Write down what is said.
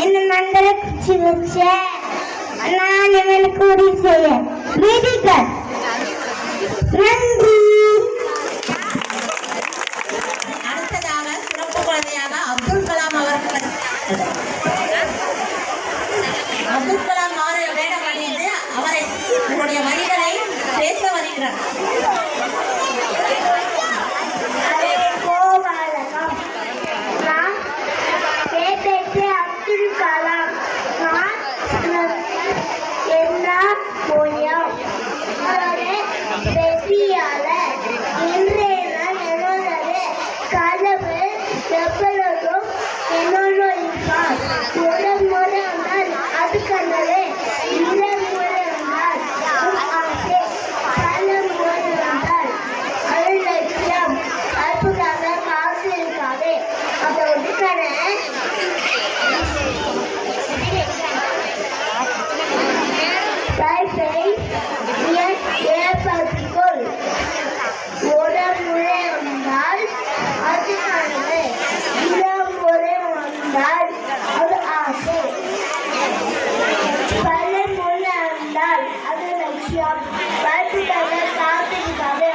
என்ன மங்கள குச்சி வச்ச நான் இவனுக்கு உதவி செய்ய விதிகள் நன்றி. அடுத்ததாக சிறப்பு குழந்தையாக அப்துல் கலாம் அவர்கள் அப்துல் கலாம் அவரை வேடம் அணிந்து அவரை உங்களுடைய வரிகளை பேச வருகிறார். அப்துல் கலாம் என்ன மூலியம் வெற்றியாளர் இன்றைய நாள் என்னோட கனவு எப்பொழுதும் என்னோட இருப்பார். முதல் முறை வந்தால் அது கனவு, இரண்டு முறை வந்தால் ஆசை, பல முறை வந்தால் அது லட்சியம். அதுக்காக காசு இருக்காது. அதை ஒதுக்கான ஏற்படுத்திக்கொள். ஒரு முறை வந்தால் அது கனவு, இரு முறை வந்தால் அது ஆசை, பல முறை வந்தால் அது லட்சியம். வாய்ப்புக்காக காத்திருக்காது.